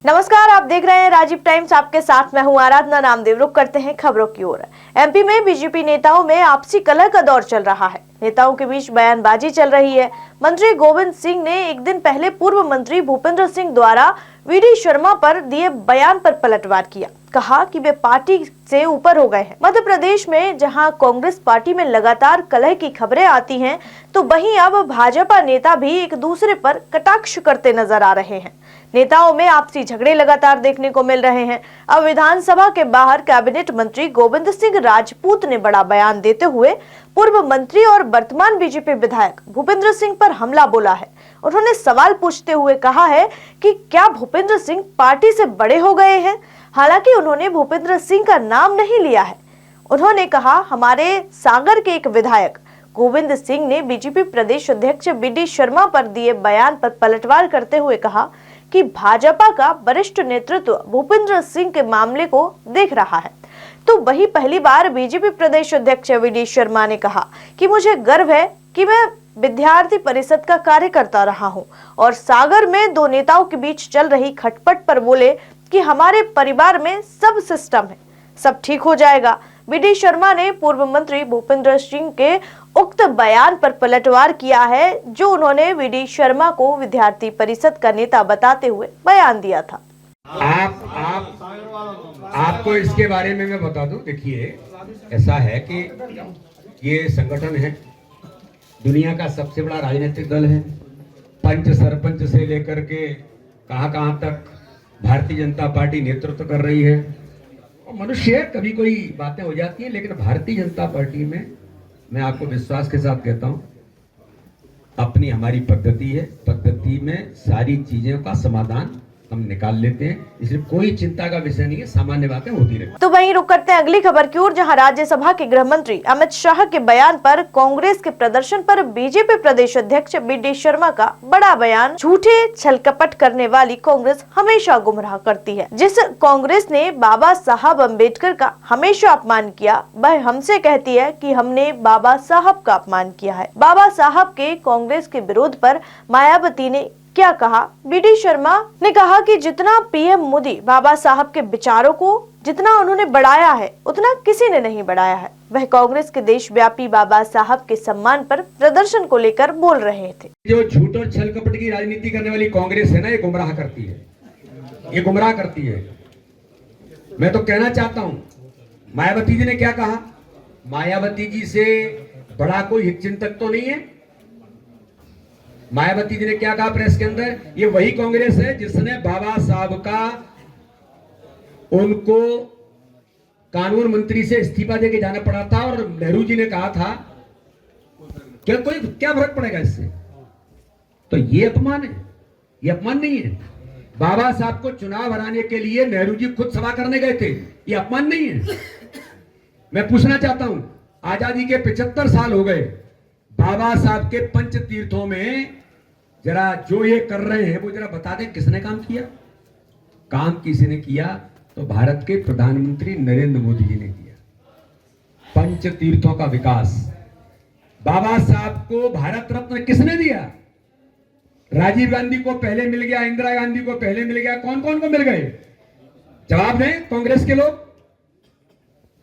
नमस्कार, आप देख रहे हैं राजीव टाइम्स। आपके साथ मैं हूं आराधना नामदेव। रुक करते हैं खबरों की ओर। एमपी में बीजेपी नेताओं में आपसी कलह का दौर चल रहा है। नेताओं के बीच बयानबाजी चल रही है। मंत्री गोविंद सिंह ने एक दिन पहले पूर्व मंत्री भूपेंद्र सिंह द्वारा वीडी शर्मा पर दिए बयान पर पलटवार किया। कहा कि वे पार्टी से ऊपर हो गए हैं। मध्य प्रदेश में जहां कांग्रेस पार्टी में लगातार कलह की खबरें आती हैं, तो वहीं अब भाजपा नेता भी एक दूसरे पर कटाक्ष करते नजर आ रहे हैं। नेताओं में आपसी झगड़े लगातार देखने को मिल रहे हैं। अब विधानसभा के बाहर कैबिनेट मंत्री गोविंद सिंह राजपूत ने बड़ा बयान देते हुए पूर्व मंत्री और वर्तमान बीजेपी विधायक भूपेंद्र सिंह पर हमला बोला है। उन्होंने सवाल पूछते हुए कहा है कि क्या भूपेंद्र सिंह पार्टी से बड़े हो गए हैं। हालांकि उन्होंने भूपेंद्र सिंह का नाम नहीं लिया है। उन्होंने कहा, हमारे सागर के एक विधायक गोविंद सिंह ने बीजेपी प्रदेश अध्यक्ष वीडी शर्मा पर दिए बयान पर पलटवार करते हुए कहा कि भाजपा का वरिष्ठ नेतृत्व भूपेंद्र सिंह के मामले को देख रहा है। तो वही पहली बार बीजेपी प्रदेश अध्यक्ष वीडी शर्मा ने कहा कि मुझे गर्व है कि मैं विद्यार्थी परिषद का कार्यकर्ता रहा हूं और सागर में दो नेताओं के बीच चल रही खटपट पर बोले कि हमारे परिवार में सब सिस्टम है, सब ठीक हो जाएगा। वीडी शर्मा ने पूर्व मंत्री भूपेंद्र सिंह के उक्त बयान पर पलटवार किया है, जो उन्होंने वीडी शर्मा को विद्यार्थी परिषद का नेता बताते हुए बयान दिया था। आपको इसके बारे में मैं बता दूं। देखिए, ऐसा है कि ये संगठन है, दुनिया का सबसे बड़ा राजनीतिक दल है। पंच सरपंच से लेकर के कहां तक भारतीय जनता पार्टी नेतृत्व कर रही है। और मनुष्य कभी कोई बातें हो जाती हैं, लेकिन भारतीय जनता पार्टी में मैं आपको विश्वास के साथ कहता हूं, अपनी हमारी पद्धति है। पद्धति में सारी चीजों का समाधान हम निकाल लेते हैं, इसलिए कोई चिंता का विषय नहीं है, सामान्य बातें होती रहती। तो वहीं रुक करते हैं अगली खबर की ओर, जहां राज्यसभा के गृह मंत्री अमित शाह के बयान पर कांग्रेस के प्रदर्शन पर बीजेपी प्रदेश अध्यक्ष वीडी शर्मा का बड़ा बयान। झूठे छलकपट करने वाली कांग्रेस हमेशा गुमराह करती है। जिस कांग्रेस ने बाबा साहब अम्बेडकर का हमेशा अपमान किया, वह हमसे कहती है कि हमने बाबा साहब का अपमान किया है। बाबा साहब के कांग्रेस के विरोध पर मायावती ने क्या कहा? वीडी शर्मा ने कहा कि जितना पीएम मोदी बाबा साहब के विचारों को जितना उन्होंने बढ़ाया है, उतना किसी ने नहीं बढ़ाया है। वह कांग्रेस के देशव्यापी बाबा साहब के सम्मान पर प्रदर्शन को लेकर बोल रहे थे। जो झूठ और छल कपट की राजनीति करने वाली कांग्रेस है ना, ये गुमराह करती है, ये गुमराह करती है। मैं तो कहना चाहता हूं, मायावती जी ने क्या कहा? मायावती जी से बड़ा कोई हितचिंतक तो नहीं है। मायावती जी ने क्या कहा प्रेस के अंदर? ये वही कांग्रेस है जिसने बाबा साहब का उनको कानून मंत्री से इस्तीफा देके जाना पड़ा था, और नेहरू जी ने कहा था क्या फर्क पड़ेगा इससे। तो ये अपमान है, ये अपमान नहीं है। बाबा साहब को चुनाव हराने के लिए नेहरू जी खुद सभा करने गए थे, ये अपमान नहीं है। मैं पूछना चाहता हूं, आजादी के 75 साल हो गए, बाबा साहब के पंच तीर्थों में जरा जो ये कर रहे हैं वो जरा बता दें, किसने काम किया? काम किसी ने किया तो भारत के प्रधानमंत्री नरेंद्र मोदी जी ने किया। पंच तीर्थों का विकास, बाबा साहब को भारत रत्न किसने दिया? राजीव गांधी को पहले मिल गया, इंदिरा गांधी को पहले मिल गया, कौन कौन को मिल गए? जवाब दें कांग्रेस के लोग।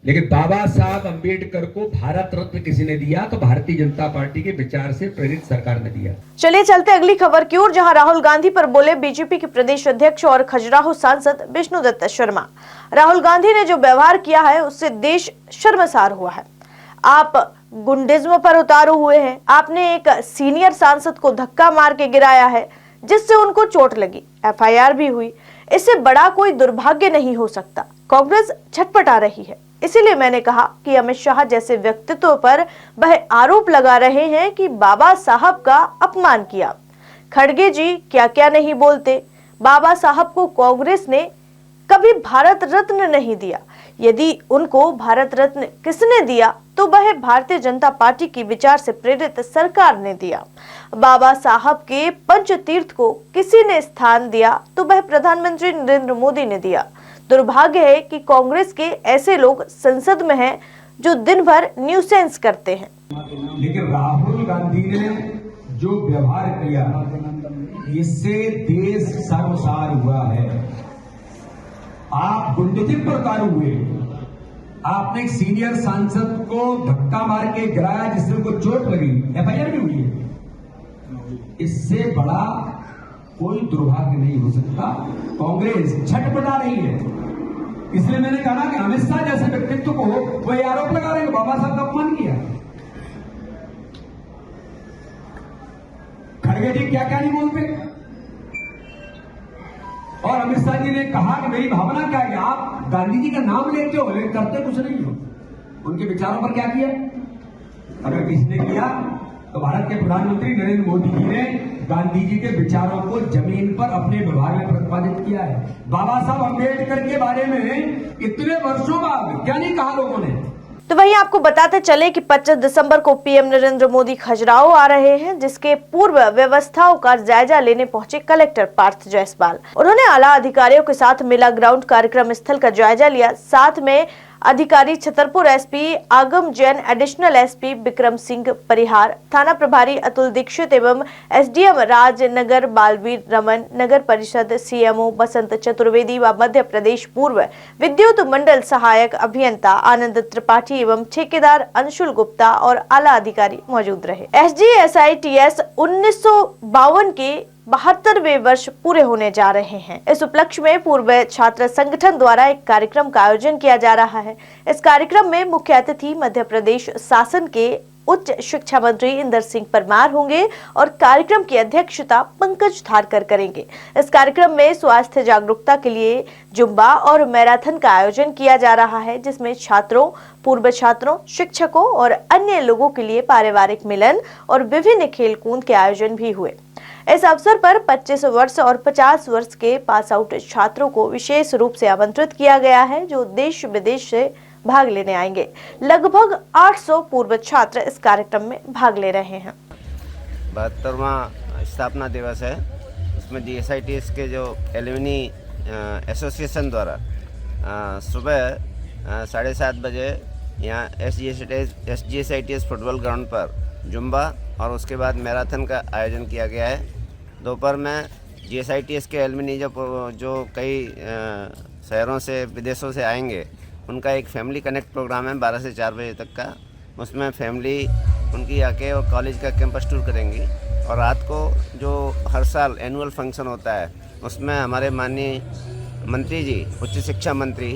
लेकिन बाबा साहब अंबेडकर को भारत रत्न किसी ने दिया? तो भारतीय जनता पार्टी के विचार से प्रेरित सरकार ने दिया। चलिए चलते अगली खबर की ओर, जहां राहुल गांधी पर बोले बीजेपी के प्रदेश अध्यक्ष और खजुराहो सांसद विष्णुदत्त शर्मा। राहुल गांधी ने जो व्यवहार किया है उससे देश शर्मसार हुआ है। आप गुंडिज्म पर उतारू हुए हैं। आपने एक सीनियर सांसद को धक्का मार के गिराया है, जिससे उनको चोट लगी, एफआईआर भी हुई। इससे बड़ा कोई दुर्भाग्य नहीं हो सकता। कांग्रेस छटपटा रही है। इसीलिए मैंने कहा कि अमित शाह जैसे व्यक्तित्व पर वह आरोप लगा रहे हैं कि बाबा साहब का अपमान किया। खड़गे जी क्या क्या नहीं बोलते। बाबा साहब को कांग्रेस ने कभी भारत रत्न नहीं दिया। यदि उनको भारत रत्न किसने दिया तो वह भारतीय जनता पार्टी की विचार से प्रेरित सरकार ने दिया। बाबा साहब के पंच तीर्थ को किसी ने स्थान दिया तो वह प्रधानमंत्री नरेंद्र मोदी ने दिया। दुर्भाग्य है कि कांग्रेस के ऐसे लोग संसद में हैं जो दिन भर न्यूसेंस करते हैं। लेकिन राहुल गांधी ने जो व्यवहार किया, इससे देश शर्मसार हुआ है। आप गुंडोजिम पर उतारू हुए। आपने एक सीनियर सांसद को धक्का मार के गिराया जिससे उनको चोट लगी, एफआईआर भी हुई है। इससे बड़ा कोई दुर्भाग्य नहीं हो सकता। कांग्रेस छटपटा रही है, इसलिए मैंने कहा कि अमित शाह जैसे व्यक्तित्व को वो ये आरोप लगा रहे हैं बाबा साहब का अपमान किया। खड़गे जी क्या क्या नहीं बोलते, और अमित शाह जी ने कहा कि मेरी भावना क्या है, आप गांधी जी का नाम लेते हो लेकिन करते कुछ नहीं हो। उनके विचारों पर क्या किया? अगर किसने किया तो भारत के प्रधानमंत्री नरेंद्र मोदी जी ने गांधी जी के विचारों को जमीन पर अपने विभाग में प्रतिपादित किया है। बाबा साहब अम्बेडकर के बारे में इतने वर्षों बाद क्या नहीं कहा लोगों ने। तो वहीं आपको बताते चले कि 25 दिसंबर को पीएम नरेंद्र मोदी खजुराहो आ रहे हैं, जिसके पूर्व व्यवस्थाओं का जायजा लेने पहुंचे कलेक्टर पार्थ जायसवाल। उन्होंने आला अधिकारियों के साथ मेला ग्राउंड कार्यक्रम स्थल का जायजा लिया। साथ में अधिकारी छतरपुर एसपी आगम जैन, एडिशनल एसपी विक्रम सिंह परिहार, थाना प्रभारी अतुल दीक्षित एवं एसडीएम राजनगर बालवीर रमन, नगर परिषद सीएमओ बसंत चतुर्वेदी व मध्य प्रदेश पूर्व विद्युत मंडल सहायक अभियंता आनंद त्रिपाठी एवं ठेकेदार अंशुल गुप्ता और आला अधिकारी मौजूद रहे। SGSITS 1952 के 72वें वर्ष पूरे होने जा रहे हैं। इस उपलक्ष्य में पूर्व छात्र संगठन द्वारा एक कार्यक्रम का आयोजन किया जा रहा है। इस कार्यक्रम में मुख्य अतिथि मध्य प्रदेश शासन के उच्च शिक्षा मंत्री इंदर सिंह परमार होंगे और कार्यक्रम की अध्यक्षता पंकज धारकर करेंगे। इस कार्यक्रम में स्वास्थ्य जागरूकता के लिए जुम्बा और मैराथन का आयोजन किया जा रहा है, जिसमें छात्रों, पूर्व छात्रों, शिक्षकों और अन्य लोगों के लिए पारिवारिक मिलन और विभिन्न खेलकूद के आयोजन भी हुए। इस अवसर पर 25 वर्ष और 50 वर्ष के पास आउट छात्रों को विशेष रूप से आमंत्रित किया गया है, जो देश विदेश से भाग लेने आएंगे। लगभग 800 पूर्व छात्र इस कार्यक्रम में भाग ले रहे हैं। 72वां स्थापना दिवस है, उसमें GSITS के जो एलुमनी एसोसिएशन द्वारा सुबह 7:30 बजे यहाँ SGSITS फुटबॉल ग्राउंड पर जुम्बा और उसके बाद मैराथन का आयोजन किया गया है। दोपहर में GSITS के एलुमनी जो कई शहरों से, विदेशों से आएंगे, उनका एक फैमिली कनेक्ट प्रोग्राम है 12 से 4 बजे तक का। उसमें फैमिली उनकी आके और कॉलेज का कैंपस टूर करेंगी। और रात को जो हर साल एनुअल फंक्शन होता है, उसमें हमारे माननीय मंत्री जी, उच्च शिक्षा मंत्री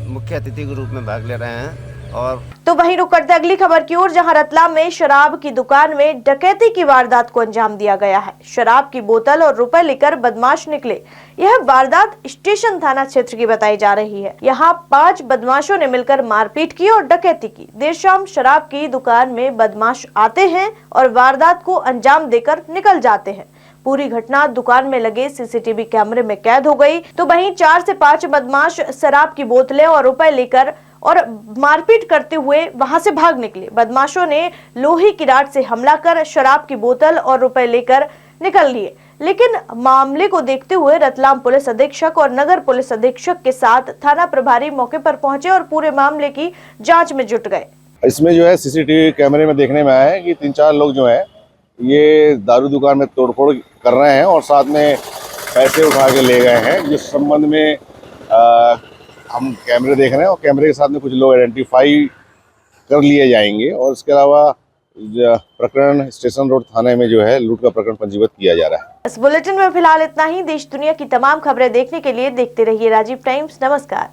मुख्य अतिथि के रूप में भाग ले रहे हैं। और तो वहीं रुक करते अगली खबर की ओर, जहां रतलाम में शराब की दुकान में डकैती की वारदात को अंजाम दिया गया है। शराब की बोतल और रुपए लेकर बदमाश निकले। यह वारदात स्टेशन थाना क्षेत्र की बताई जा रही है। यहां 5 बदमाशों ने मिलकर मारपीट की और डकैती की। देर शाम शराब की दुकान में बदमाश आते हैं और वारदात को अंजाम देकर निकल जाते हैं। पूरी घटना दुकान में लगे सीसीटीवी कैमरे में कैद हो गई। तो वहीं 4 से 5 बदमाश शराब की बोतलें और रुपए लेकर और मारपीट करते हुए वहां से भाग निकले। बदमाशों ने लोहे की रॉड से हमला कर शराब की बोतल और रुपए लेकर निकल लिए। लेकिन मामले को देखते हुए रतलाम पुलिस अधीक्षक और नगर पुलिस अधीक्षक के साथ थाना प्रभारी मौके पर पहुंचे और पूरे मामले की जांच में जुट गए। इसमें जो है सीसीटीवी कैमरे में देखने में आया है कि 3-4 लोग जो है ये दारू दुकान में तोड़फोड़ कर रहे हैं और साथ में पैसे उठा के ले गए हैं। जिस संबंध में हम कैमरे देख रहे हैं और कैमरे के साथ में कुछ लोग आइडेंटिफाई कर लिए जाएंगे। और इसके अलावा प्रकरण स्टेशन रोड थाने में जो है लूट का प्रकरण पंजीबद्ध किया जा रहा है। इस बुलेटिन में फिलहाल इतना ही। देश दुनिया की तमाम खबरें देखने के लिए देखते रहिए राजीव टाइम्स। नमस्कार।